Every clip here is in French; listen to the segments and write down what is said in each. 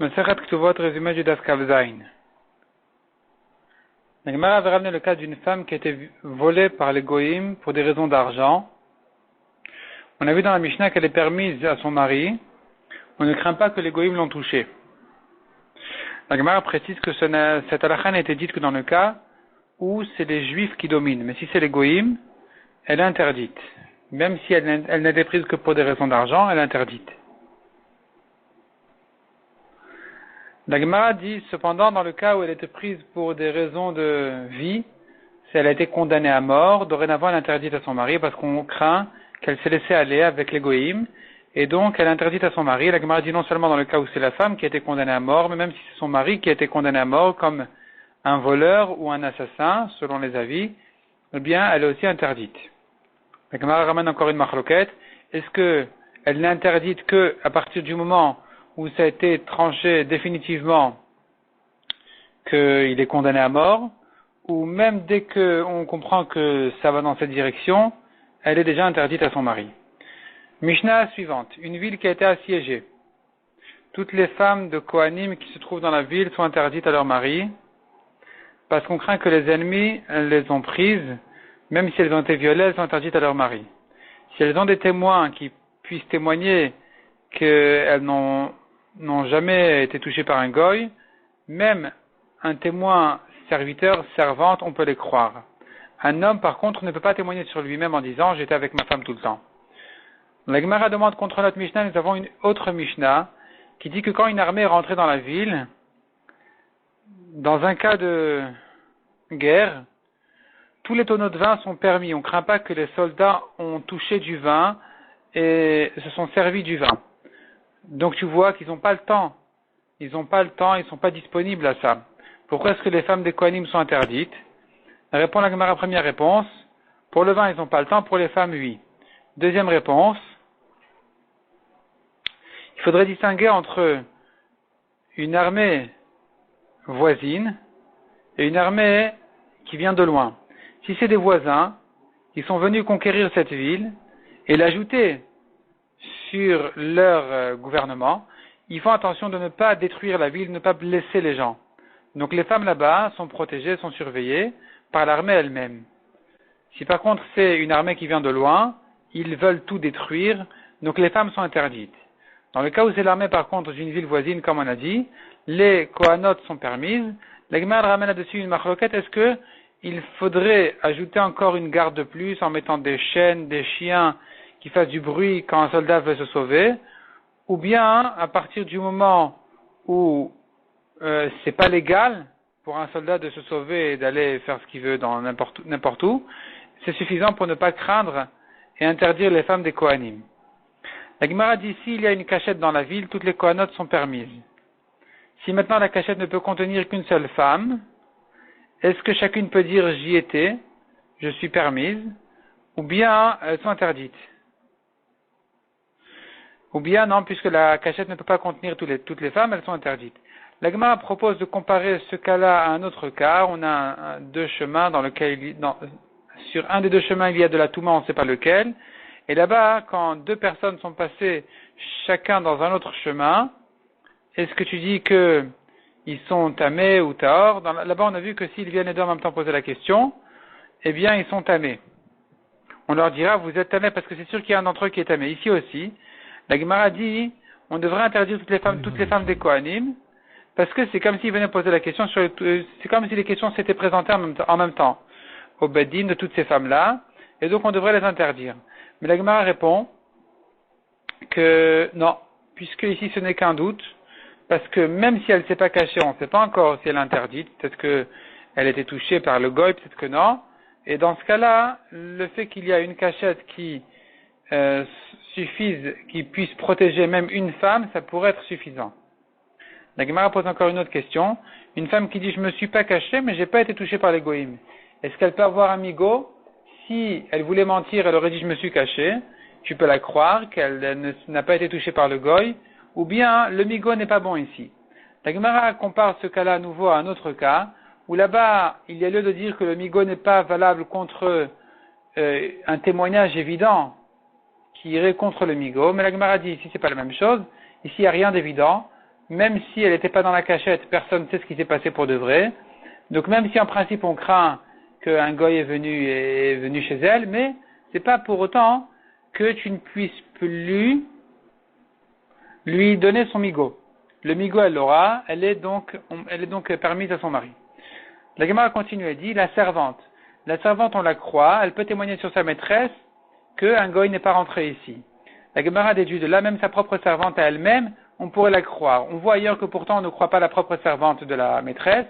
Masechet Ktuvot, résumé du Daf Kav Zayin. La Gemara avait ramené le cas d'une femme qui a été volée par les Goïm pour des raisons d'argent. On a vu dans la Mishnah qu'elle est permise à son mari. On ne craint pas que les Goïm l'ont touchée. La Gemara précise que cette halakha n'a été dite que dans le cas où c'est les Juifs qui dominent. Mais si c'est les Goïm, elle est interdite. Même si elle n'a été prise que pour des raisons d'argent, elle est interdite. La Gemara dit cependant dans le cas où elle était prise pour des raisons de vie, si elle a été condamnée à mort, dorénavant elle est interdite à son mari parce qu'on craint qu'elle s'est laissée aller avec les goïm et donc elle est interdite à son mari. La Gemara dit non seulement dans le cas où c'est la femme qui a été condamnée à mort, mais même si c'est son mari qui a été condamné à mort comme un voleur ou un assassin, selon les avis, eh bien elle est aussi interdite. La Gemara ramène encore une marloquette. Est-ce que elle n'est interdite que à partir du moment où ça a été tranché définitivement qu'il est condamné à mort, ou même dès qu'on comprend que ça va dans cette direction, elle est déjà interdite à son mari. Mishnah suivante. Une ville qui a été assiégée. Toutes les femmes de Kohanim qui se trouvent dans la ville sont interdites à leur mari, parce qu'on craint que les ennemis les ont prises, même si elles ont été violées, elles sont interdites à leur mari. Si elles ont des témoins qui puissent témoigner qu'elles n'ont jamais été touchées par un goy, même un témoin serviteur, servante, on peut les croire. Un homme, par contre, ne peut pas témoigner sur lui-même en disant « j'étais avec ma femme tout le temps ». La Gemara demande contre notre Mishnah, nous avons une autre Mishnah qui dit que quand une armée est rentrée dans la ville, dans un cas de guerre, tous les tonneaux de vin sont permis. On ne craint pas que les soldats ont touché du vin et se sont servis du vin. Donc tu vois qu'ils n'ont pas le temps. Ils n'ont pas le temps, ils ne sont pas disponibles à ça. Pourquoi est-ce que les femmes des Kohanim sont interdites? Répond la Gemara, première réponse. Pour le vin, ils n'ont pas le temps, pour les femmes, oui. Deuxième réponse. Il faudrait distinguer entre une armée voisine et une armée qui vient de loin. Si c'est des voisins qui sont venus conquérir cette ville et l'ajouter sur leur gouvernement, ils font attention de ne pas détruire la ville, de ne pas blesser les gens. Donc les femmes là-bas sont protégées, sont surveillées par l'armée elle-même. Si par contre c'est une armée qui vient de loin, ils veulent tout détruire, donc les femmes sont interdites. Dans le cas où c'est l'armée par contre d'une ville voisine, comme on a dit, les Kohanot sont permises. La Gemara ramène là-dessus une marloquette. Est-ce que il faudrait ajouter encore une garde de plus en mettant des chaînes, des chiens qui fassent du bruit quand un soldat veut se sauver, ou bien à partir du moment où c'est pas légal pour un soldat de se sauver et d'aller faire ce qu'il veut dans n'importe où, c'est suffisant pour ne pas craindre et interdire les femmes des Kohanim. La Gemara dit ici, il y a une cachette dans la ville, toutes les Kohanot sont permises. Si maintenant la cachette ne peut contenir qu'une seule femme, est-ce que chacune peut dire j'y étais, je suis permise, ou bien elles sont interdites? Ou bien non, puisque la cachette ne peut pas contenir toutes les femmes, elles sont interdites. La Gemara propose de comparer ce cas-là à un autre cas. On a deux chemins dans lequel sur un des deux chemins il y a de la touma, on ne sait pas lequel. Et là-bas, quand deux personnes sont passées chacun dans un autre chemin, est-ce que tu dis que ils sont tamés ou tahor? Là-bas, on a vu que s'ils viennent les deux en même temps poser la question, eh bien, ils sont tamés. On leur dira, vous êtes tamés parce que c'est sûr qu'il y a un d'entre eux qui est tamé. Ici aussi, la Gemara dit, on devrait interdire toutes les femmes des Kohanim, parce que c'est comme s'ils venaient poser la question c'est comme si les questions s'étaient présentées en même temps au Beddin de toutes ces femmes-là, et donc on devrait les interdire. Mais la Gemara répond que non, puisque ici ce n'est qu'un doute, parce que même si elle ne s'est pas cachée, on ne sait pas encore si elle est interdite, peut-être qu'elle était touchée par le goy, peut-être que non, et dans ce cas-là, le fait qu'il y a une cachette qui suffise, qui puisse protéger même une femme, ça pourrait être suffisant. La Gemara pose encore une autre question. Une femme qui dit je me suis pas cachée, mais j'ai pas été touchée par les goïm. Est-ce qu'elle peut avoir un migo? Si elle voulait mentir, elle aurait dit je me suis cachée. Tu peux la croire qu'elle n'a pas été touchée par le goy, ou bien le migo n'est pas bon ici. La Gemara compare ce cas-là à nouveau à un autre cas, où là-bas il y a lieu de dire que le migo n'est pas valable contre un témoignage évident qui irait contre le migo, mais la Gemara dit ici c'est pas la même chose. Ici il n'y a rien d'évident. même si elle n'était pas dans la cachette, personne ne sait ce qui s'est passé pour de vrai. Donc même si en principe on craint qu'un goy est venu chez elle, mais c'est pas pour autant que tu ne puisses plus lui donner son migot. Le migot, elle l'aura, elle est donc permise à son mari. La Gemara continue, elle dit, la servante, on la croit, elle peut témoigner sur sa maîtresse qu'un goy n'est pas rentré ici. La Gemara déduit de là, même sa propre servante à elle-même, on pourrait la croire. On voit ailleurs que pourtant on ne croit pas la propre servante de la maîtresse.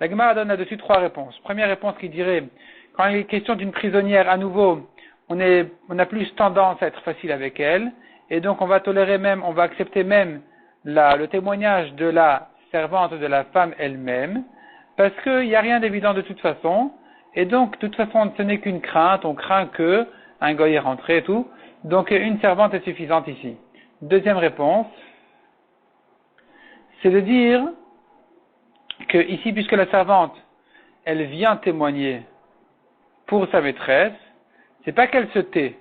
La Gemara donne là-dessus 3 réponses. Première réponse qui dirait, quand il est question d'une prisonnière, à nouveau, on a plus tendance à être facile avec elle, et donc on va tolérer même, on va accepter même le témoignage de la servante de la femme elle-même, parce qu'il n'y a rien d'évident de toute façon, et donc de toute façon ce n'est qu'une crainte, on craint que un goy est rentré et tout, donc une servante est suffisante ici. Deuxième réponse, c'est de dire que ici, puisque la servante, elle vient témoigner pour sa maîtresse, c'est pas qu'elle se tait,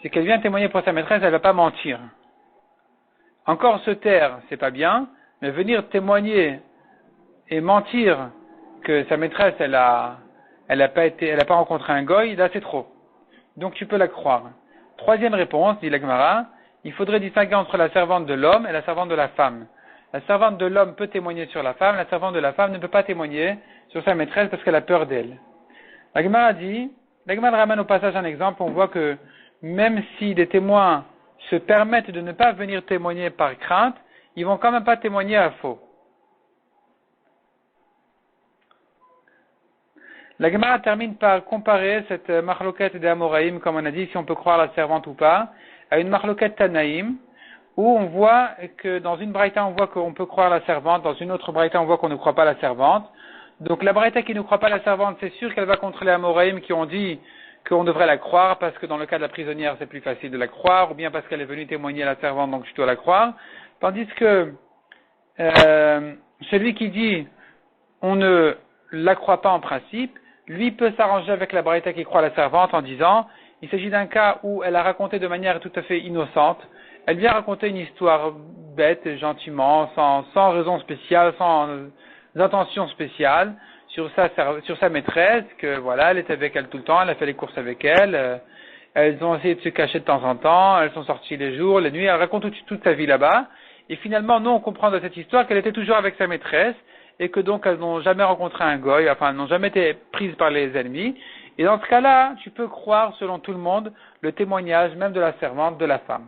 c'est qu'elle vient témoigner pour sa maîtresse, elle va pas mentir. Encore se taire, c'est pas bien, mais venir témoigner et mentir que sa maîtresse, elle a pas rencontré un goy, là c'est trop. Donc tu peux la croire. Troisième réponse, dit la Gemara, il faudrait distinguer entre la servante de l'homme et la servante de la femme. La servante de l'homme peut témoigner sur la femme, la servante de la femme ne peut pas témoigner sur sa maîtresse parce qu'elle a peur d'elle. La Gemara ramène au passage un exemple, on voit que même si les témoins se permettent de ne pas venir témoigner par crainte, ils vont quand même pas témoigner à faux. La Gemara termine par comparer cette marloquette des Amoraïm, comme on a dit, si on peut croire la servante ou pas, à une marloquette Tanaïm, où on voit que dans une braïta, on voit qu'on peut croire la servante, dans une autre braïta, on voit qu'on ne croit pas la servante. Donc la braïta qui ne croit pas la servante, c'est sûr qu'elle va contre les Amoraïm qui ont dit qu'on devrait la croire, parce que dans le cas de la prisonnière, c'est plus facile de la croire, ou bien parce qu'elle est venue témoigner à la servante, donc je dois la croire. Tandis que celui qui dit on ne la croit pas en principe, lui peut s'arranger avec la braïta qui croit la servante en disant, il s'agit d'un cas où elle a raconté de manière tout à fait innocente, elle vient raconter une histoire bête, gentiment, sans raison spéciale, sans intention spéciale, sur sa maîtresse, que voilà, elle était avec elle tout le temps, elle a fait les courses avec elle, elles ont essayé de se cacher de temps en temps, elles sont sorties les jours, les nuits, elle raconte toute sa vie là-bas, et finalement, nous on comprend de cette histoire qu'elle était toujours avec sa maîtresse, et que donc elles n'ont jamais rencontré un goy, enfin elles n'ont jamais été prises par les ennemis. Et dans ce cas-là, tu peux croire, selon tout le monde, le témoignage même de la servante de la femme.